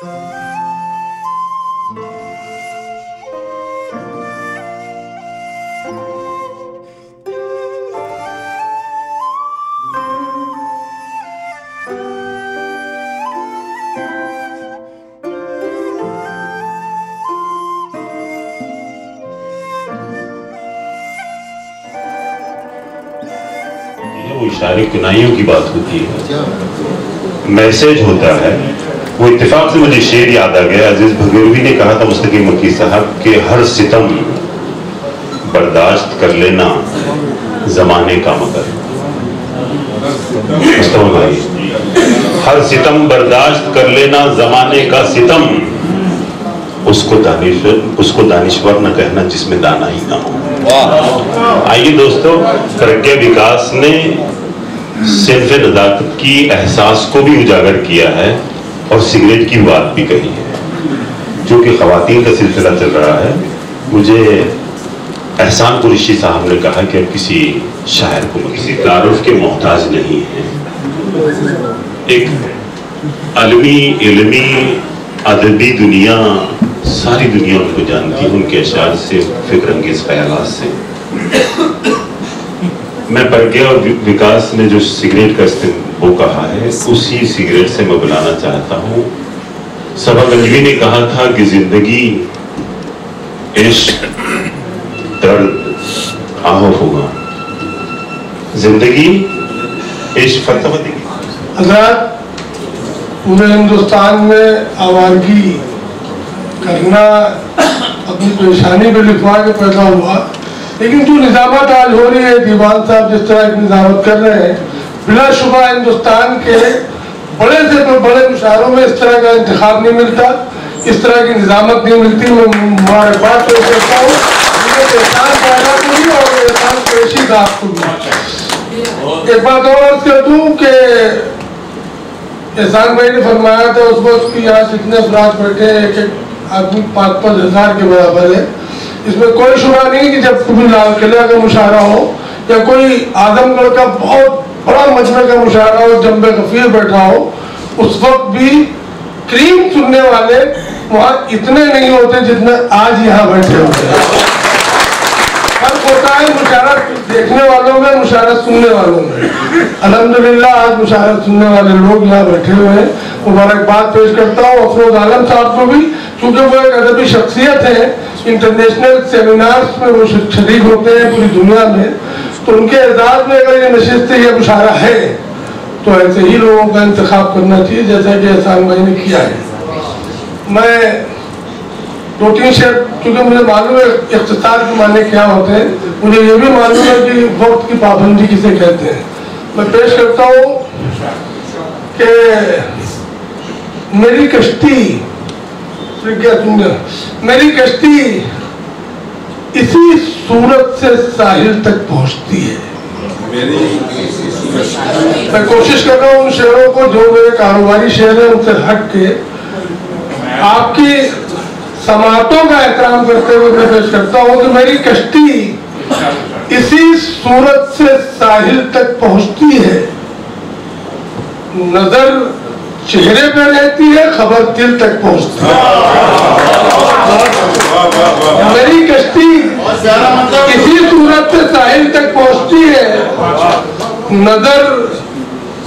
वो इशारे कुनाइयों की बात होती है, मैसेज होता है। वो इत्तेफाक से मुझे शेर याद आ गया। अजीज भगीरवी ने कहा था मुस्तकीम मक्की साहब के हर सितम बर्दाश्त कर लेना जमाने का मगर। भाई, हर सितम बर्दाश्त कर लेना जमाने का सितम, उसको दानिश्वर न कहना जिसमें दाना ही ना हो। आइए दोस्तों, प्रज्ञा विकास ने सिर्फ नज़ाकत की एहसास को भी उजागर किया है और सिगरेट की बात भी कही है। जो कि ख़वातीन का सिलसिला चल रहा है, मुझे एहसान कुरैशी साहब ने कहा कि अब किसी शायर को किसी तारुफ के मोहताज नहीं है। एक आलमी इल्मी अदबी दुनिया, सारी दुनिया उनको जानती है उनके अशार से, फिक्रंगेज ख्यालात से। मैं प्रज्ञा और विकास ने जो सिगरेट का वो कहा है, उसी सिगरेट से मैं बुलाना चाहता हूँ। सबा गंजवी ने कहा था कि जिंदगी इश्क दर्द आहो होगा, जिंदगी इश्क फतवती। हज़रात, पूरे हिंदुस्तान में आवारगी करना अपनी परेशानी पे लिखवा के पैदा हुआ, लेकिन जो निजामत आज हो रही है, दीवान साहब जिस तरह की निजामत कर रहे हैं, बिलाशुबा हिंदुस्तान के बड़े से बड़े मुशायरों में इस तरह का इंतखाब नहीं मिलता, इस तरह की निजामत नहीं मिलती। मैं मुबारकबाद पेश करता हूँ एहसान पैदा को भी और एहसान कुरैशी साहब को भी। एक बात और अर्ज कर दूँ कि एहसान भाई ने फरमाया था उस वक्त की यहाँ जितने अफराद बैठे हैं, एक एक आदमी 5-5 हज़ार के बराबर है। इसमें कोई शुबा नहीं कि जब कभी लाल किले का मुशायरा हो या कोई आजमगढ़ का बहुत बड़ा मजमे का मुशायरा हो, जंबे गफीर बैठा हो, उस वक्त भी क्रीम सुनने वाले वहाँ इतने नहीं होते जितने आज यहाँ बैठे होते हैं। फर्क होता है मुशायरा देखने वालों में, मुशायरा सुनने वालों में। अल्हम्दुलिल्लाह आज मुशायरा सुनने वाले लोग यहाँ बैठे हुए हैं। मुबारकबाद पेश करता हूँ अफरोज आलम साहब को भी, क्योंकि वो एक अदबी शख्सियत है, इंटरनेशनल सेमिनार्स में वो शरीक होते हैं पूरी दुनिया में। तो उनके एजाज में अगर ये नशिस्त ये मुशायरा है तो ऐसे ही लोगों का इंतखाब करना चाहिए जैसा कि एहसान भाई ने किया है। मैं 2-3 शेर, क्योंकि मुझे मालूम है इख्तिसार के माने क्या होते हैं, मुझे ये भी मालूम है कि वक्त की पाबंदी किसे कहते हैं। मैं पेश करता हूँ कि मेरी कश्ती, मेरी कश्ती इसी सूरत से साहिल तक पहुंचती है। मैं कोशिश कर रहा हूँ उन शेरों को जो मेरे कारोबारी शेर है उनसे हट के आपकी समातों का एहतराम करते हुए मैं पेश करता हूँ कि मेरी कश्ती इसी सूरत से साहिल तक पहुंचती है। नजर चेहरे पे रहती है, खबर दिल तक पहुंचती है। मेरी कश्ती इसी सूरत से साहिल तक पहुंचती है, नजर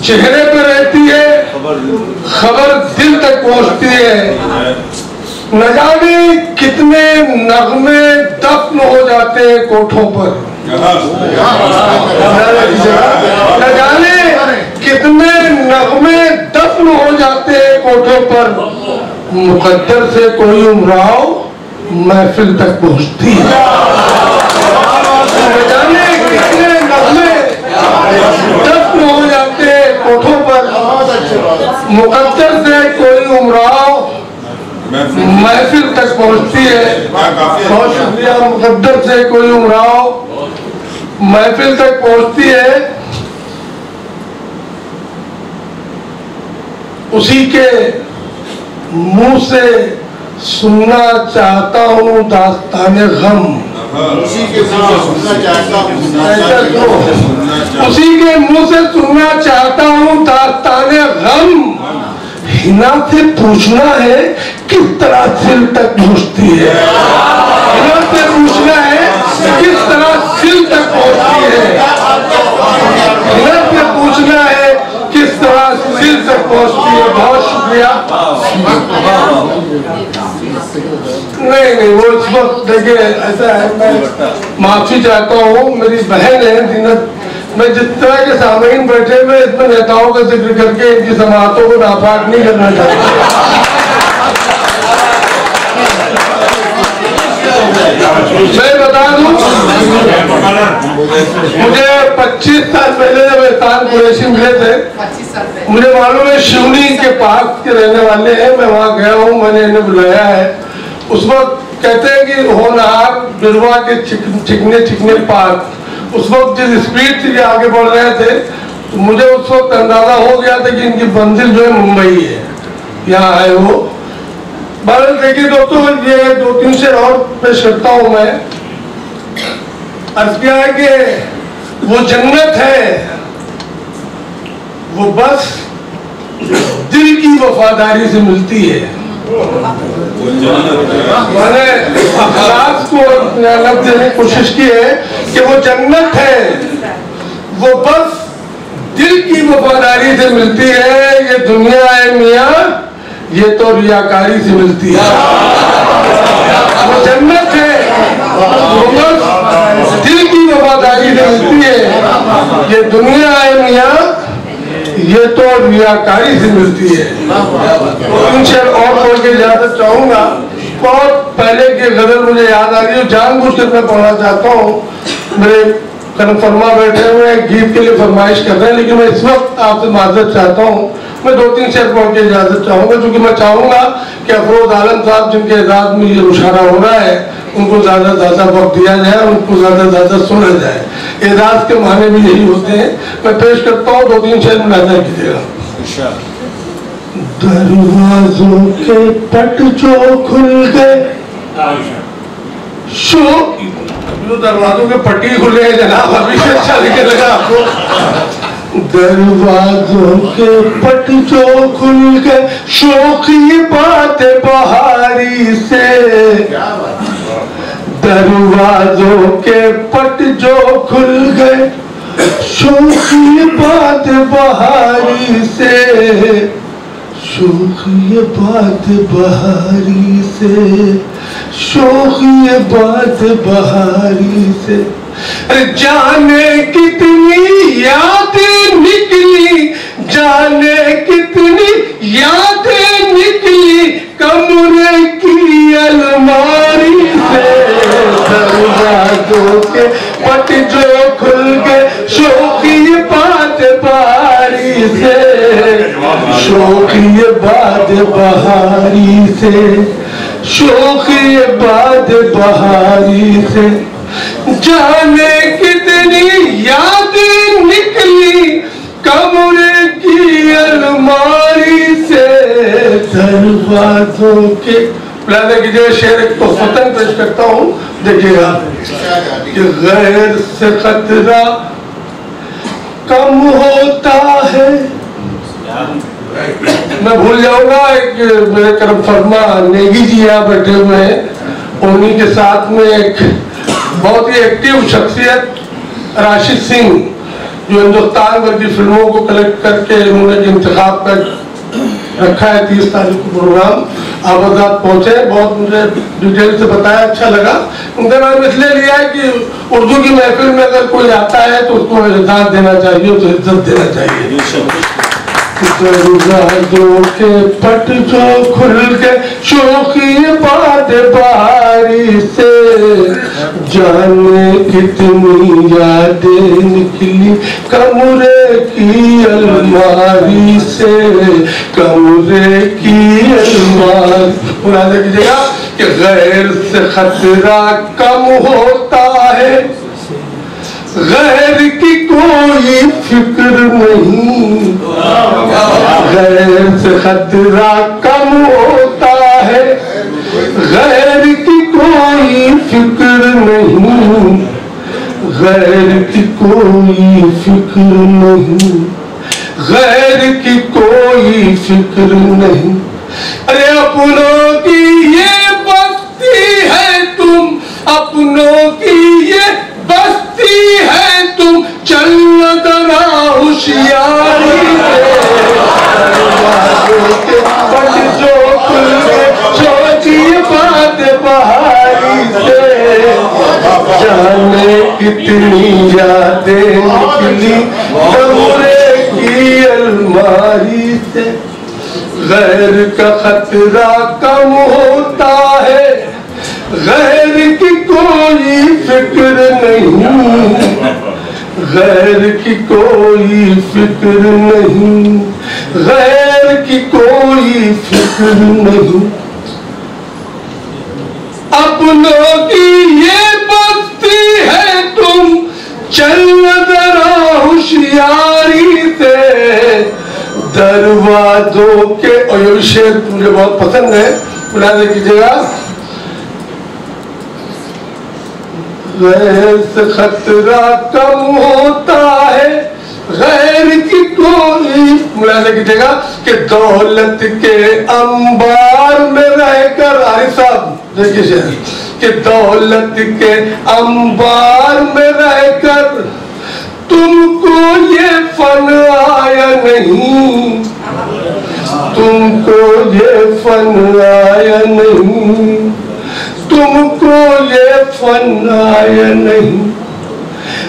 चेहरे पे रहती है, खबर दिल तक पहुंचती है। न जाने कितने नगमे दफन हो जाते हैं कोठों पर, न जाने कितने नगमे दफन हो जाते हैं कोठों पर, मुकद्दर से कोई उमराव महफिल तक पहुंचती है। न जाने कितने नगमे दफन हो जाते हैं कोठों पर, मुकद्दर से कोई उमराव महफिल तक पहुंचती है। बहुत शुक्रिया। मुकद्दर से कोई उमराव महफिल तक पहुंचती है। उसी के मुंह से सुनना चाहता हूँ दास्ताने गम, उसी के मुंह से सुनना चाहता हूँ दास्ताने गम, हिना से पूछना है किस तरह सिल तक पहुंचती है, हिना से पूछना है किस तरह सिल तक पहुंचती है, हिना से पूछना है किस तरह सिल तक पहुंचती है। बहुत शुक्रिया। नहीं वो इस वक्त देखिए ऐसा है, मैं माफी चाहता हूँ, मेरी बहन है जीनत, मैं जिस तरह के सामईन बैठे हुए इसमें नेताओं का जिक्र करके इनकी समातों को नापाक नहीं करना चाहता। मैं बता दूं, मुझे 25 साल पहले जब एहसान कुरैशी मिले थे, मुझे मालूम है शिवनी के पास के रहने वाले हैं, मैं वहाँ गया हूँ, मैंने इन्हें बुलाया है। उस वक्त कहते हैं कि होनहार बिरवा के चिकने चिकने पार्क, उस वक्त जिस स्पीड से आगे बढ़ रहे थे, तो मुझे उस वक्त अंदाजा हो गया था कि इनकी मंजिल जो है मुंबई है, यहाँ है वो। बादल देखिए दोस्तों, ये 2-3 शेर और पेश करता हूँ मैं। अर्ज किया है कि वो जन्नत है, वो बस दिल की वफादारी से मिलती है। मैंने अखलास को लफ्ज़ देने की कोशिश की है कि वो जन्नत है, वो बस दिल की वफादारी से मिलती है। ये दुनिया है मियाँ, ये तो रियाकारी से मिलती है। वो जन्नत है, वो बस दिल की वफादारी से मिलती है। ये दुनिया है मियाँ, ये तो रियाकारी से मिलती है। इन शेर और बोल के इजाजत चाहूंगा। बहुत पहले की गजल मुझे याद आ रही है, जानबूझकर मैं पढ़ना चाहता हूँ। मेरे कन्फर्मा बैठे हुए गीत के लिए फरमाइश कर रहे हैं, लेकिन मैं इस वक्त आपसे माजरत चाहता हूँ। मैं 2-3 शेर पढ़ के इजाजत चाहूंगा, क्योंकि मैं चाहूंगा कि अफरोज आलम साहब जिनके एजाज में ये मुशारा हो रहा है, उनको ज्यादा ज्यादा वक्त दिया जाए, उनको ज्यादा ज्यादा सुना जाए। एजाज के माने भी यही होते हैं। मैं पेश करता हूँ, 2-3 शेर में नजर कीजिएगा। दरवाजों के पट जो खुल गए, दरवाजों के पट्टी खुले हैं जनाब, अभी से अच्छा लिखे लगा आपको। दरवाजों के पट जो खुल गए, शौकी बात बहारी से। दरवाजों के पट जो खुल गए, शौकी बात बहारी से, शौकी बात बहारी से, शौकी बात बहारी से। जाने कितनी यादें निकली, जाने कितनी यादें निकली कमरे की अलमारी से। दरवाजों के पट जो खुल गए, शौकी बात बहारी से, शौकी बात बहारी से, शौकी बात बहारी से। जाने कितनी यादें निकली कमरे की अलमारी से। दरवाजों के प्लान कीजिए। शेर एक तो फतन पेश करता हूँ, देखिएगा कि गैर से खतरा कम होता है। मैं भूल जाऊंगा, एक मेरे करम फरमा नेगी जी यहाँ बैठे हुए हैं, उन्हीं के साथ में एक बहुत ही एक्टिव शख्सियत राशिद सिंह, जो हिंदुस्तान भर की फिल्मों को कलेक्ट करके उन्होंने इंतखाब पर रखा है 30 तारीख को प्रोग्राम। आप आजाद पहुंचे, बहुत मुझे डिटेल से बताया, अच्छा लगा। उनका नाम इसलिए लिया है कि उर्दू की महफिल में अगर कोई आता है तो उसको इज्जत देना चाहिए, उसे इज्जत देना चाहिए। दरवाजों के पट जो खुल गए, शौकी बात बहारी से। जाने कितनी यादें निकली कमरे की अलमारी से, कमरे की अलमारी। मुलाज़ा कीजिएगा कि गैर से खतरा कम होता है, गैर की कोई फिक्र नहीं। गैर से खतरा कम होता है, गैर की कोई फिक्र नहीं, गैर की कोई फिक्र नहीं। गैर की कोई फिक्र नहीं। अरे अपनों की ये बस्ती है तुम, अपनों की ये बस्ती है तुम, चलना जरा होशियारी से बात बहारी से, जाने कितनी यादें निकली कमरे की अलमारी से। गैर का खतरा कम होता है, गैर की कोई फिक्र नहीं, गैर की कोई फिक्र नहीं, गैर की कोई फिक्र नहीं। अपनों की ये बस्ती है तुम, चलना जरा होशियारी से, दरवाजों के। और ये शेर मुझे बहुत पसंद है, बुलाने कीजिएगा। गैर से खतरा कम होता है, गैर की कोई, मुलाने कीजिएगा, कि दौलत के अंबार में रहकर, आरिफ साहब देखिए शेर, कि दौलत के अंबार में रहकर तुमको ये फन आया नहीं, तुमको ये फन आया नहीं, तुमको ये फन आया नहीं।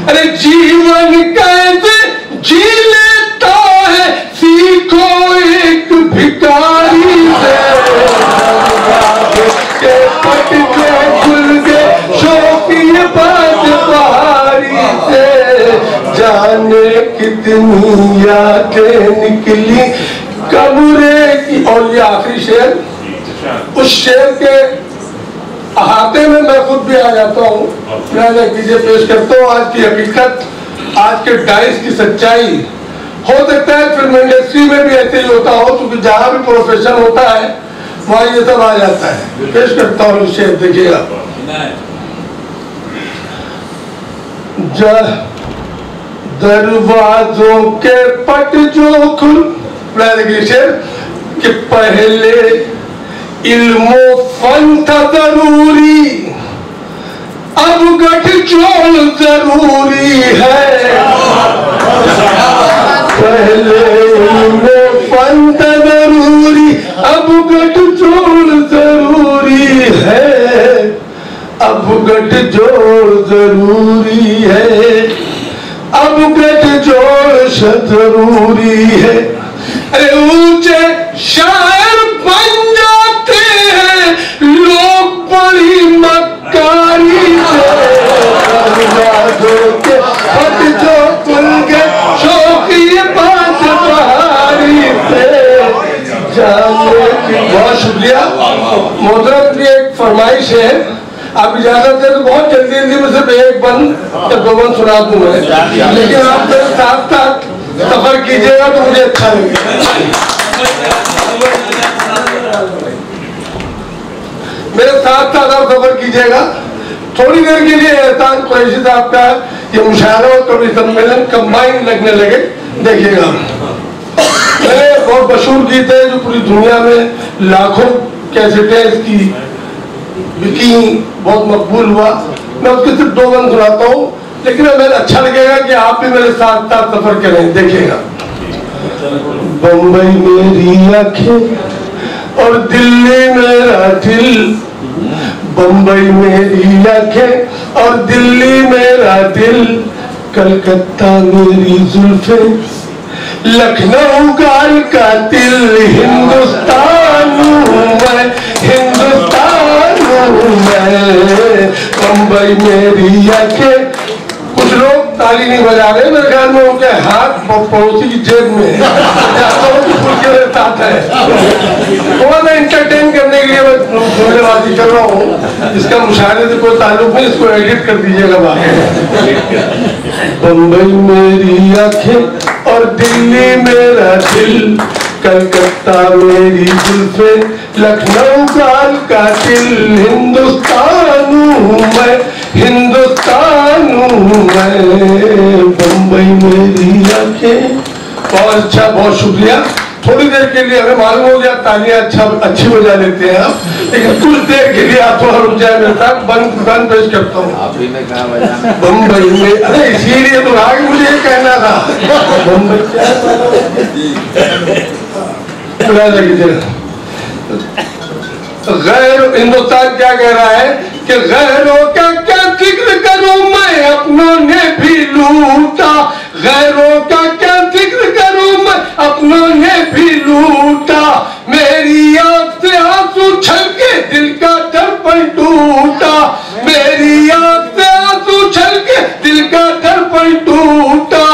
अरे जीवन कैसे जी लेता है सीखो एक भिखारी से, के पट के खुल गए शौकीय बात बहारी से, जाने कितनी यादें निकली कमरे की। और ये आखिरी शेर, उस शेर के अहाते में मैं खुद भी आ जाता हूँ, कीजिए पेश करता हूँ आज की हकीकत, आज के डाइस की सच्चाई। हो सकता है फिल्म इंडस्ट्री में भी ऐसे ही होता हो, क्योंकि जहाँ भी प्रोफेशन होता है वहाँ ये सब आ जाता है। पेश करता हूँ शेर, देखिएगा। दरवाजों के पट जो खुल, शेर, कि पहले इल्मो फन था जरूरी, अब गठजोड़ जरूरी है। पहले इल्मो फन था जरूरी, अब गठजोड़ जरूरी है, अब गठजोड़ जरूरी है, अब गठजोड़ जरूरी है। अरे ऊंचे शायर बन जाते हैं लोग बड़ी मक्कारी से, के फट जो खुल गए शौकीय बात बहारी से, जाने की। बहुत शुक्रिया। मोहतरम की एक फरमाइश है, आप इजाजत है तो बहुत जल्दी जल्दी में सिर्फ एक बंद या दो बंद सुना दूं मैं, लेकिन आप मेरे साथ साथ सफर कीजिएगा तो मुझे अच्छा लगेगा। मेरे साथ साथ आप सफर कीजिएगा। थोड़ी देर के लिए एहसान कुरैशी साहब का ये मुशायरा और कवि सम्मेलन कंबाइन लगने लगे, देखिएगा। बहुत मशहूर गीत है जो पूरी दुनिया में लाखों कैसेटें इसकी बिकी, बहुत मकबूल हुआ। मैं उसके सिर्फ दो बंद सुनाता हूँ, लेकिन मुझे अच्छा लगेगा कि आप भी मेरे साथ साथ सफर करें, देखिएगा। बम्बई मेरी आंखें और दिल्ली मेरा दिल, बम्बई मेरी आंखें और दिल्ली मेरा दिल, कलकत्ता मेरी जुल्फें, लखनऊ गाल का दिल, हिंदुस्तान हूँ मैं, हिंदुस्तान हूँ मैं, बम्बई मेरी आंखें। कुछ लोग ताली नहीं बजा रहे, मेरे ख्याल में उनके हाथ पड़ोसी की जेब में है, साथ है। थोड़ा सा इंटरटेन करने के लिए मैं जुमलेबाजी कर रहा हूँ, इसका मुशायरे से कोई ताल्लुक नहीं, इसको एडिट कर दीजिएगा बाकी। बम्बई मेरी आंखें और दिल्ली मेरा दिल, कलकत्ता मेरी जुल्फें, लखनऊ गाल का दिल, हिंदुस्तान हूँ मैं, हिंदुस्तान हूँ मैं, बम्बई मेरी आंखें बहुत अच्छा, बहुत शुक्रिया। थोड़ी देर के लिए हमें मालूम हो गया तालियां अच्छी बजा लेते हैं आप, लेकिन कुछ देर के लिए आप थोड़ा रुक जाए मेरे साथ। बंद पेश करता हूँ। आपने कहा बजाना बम्बई में, अरे इसीलिए तो आगे मुझे ये कहना था। बम्बई गैर हिंदुस्तान क्या कह रहा है कि गैरों का क्या जिक्र करूं मैं, अपनों ने भी लूटा। गैरों का क्या जिक्र करूं मैं, अपनों ने भी लूटा। मेरी आंख से आंसू छलके दिल का दर्पण टूटा। मेरी आंख से आंसू छलके दिल का दर्पण टूटा।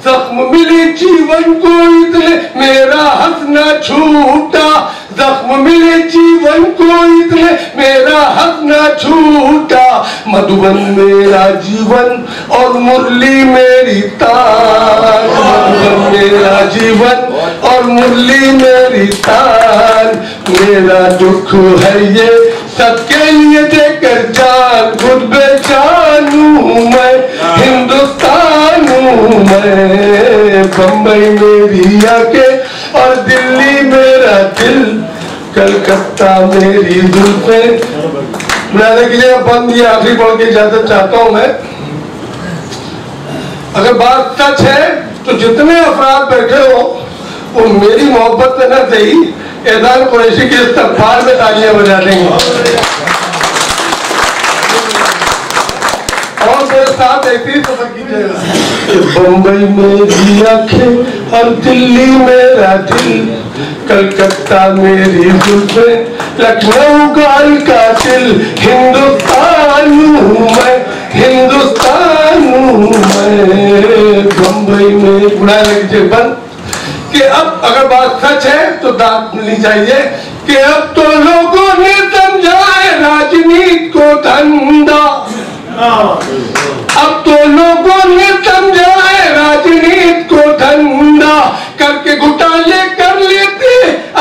जख्म मिले जीवन को इतने मेरा हंसना छूटा। जख्म मिले जीवन को इतने मेरा हंसना छूटा। मधुबन मेरा जीवन और मुरली मेरी तान। मधुबन मेरा जीवन और मुरली मेरी तान। मेरा दुख है ये सबके लिए देकर जान। खुद बेजानू मैं, हिंदुस्तान हूँ मैं। बम्बई मेरी आंखें और दिल्ली मेरा दिल, कलकत्ता मेरी जुल्फें। मैंने की जगह बंद दिया, आखिरी पढ़ के इजाजत चाहता हूँ मैं। अगर बात सच है तो जितने अफराद बैठे हो वो मेरी मोहब्बत में न सही, ऐलान कुरैशी के इस्तकबाल में तालियां बजा देंगे। और मेरे साथ एक ही सफर कीजिएगा। बम्बई मेरी आंखें और दिल्ली मेरा दिल, कलकत्ता मेरी जुल्फें, लखनऊ गाल का दिल। हिंदुस्तान हूँ मैं, हिंदुस्तान हूँ मैं। बम्बई में बुरा लगे बंद कि अब अगर बात सच है तो दाद मिलनी चाहिए कि अब तो लोगों ने समझा है राजनीति को धंधा। अब तो लोगों ने समझा है राजनीति को धंधा। करके घोटाले कर लेते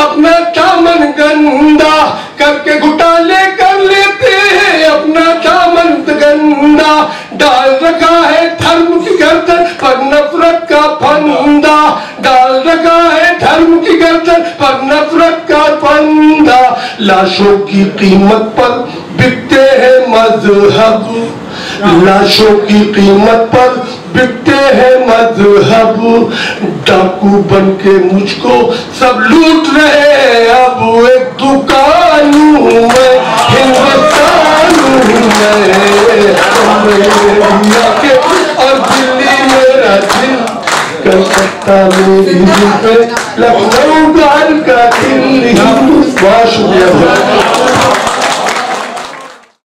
अपना दामन गंदा। करके घोटाले कर लेते हैं अपना दामन गंदा। डाल रखा है धर्म की गर्दन पर नफरत का फंदा। डाल रखा है धर्म की गर्दन पर नफरत का फंदा। लाशों की कीमत पर बिकते हैं मजहब। लाशों की कीमत पर बिकते हैं मजहब। डाकू बन के मुझको सब लूट रहे हैं। अब एक दुकान हूँ मैं, हिंदुस्तान हूँ मैं। और दिल्ली मेरा दिल, कलकत्ता मेरी जुल्फें, लखनऊ गाल का दिल। बहुत शुक्रिया।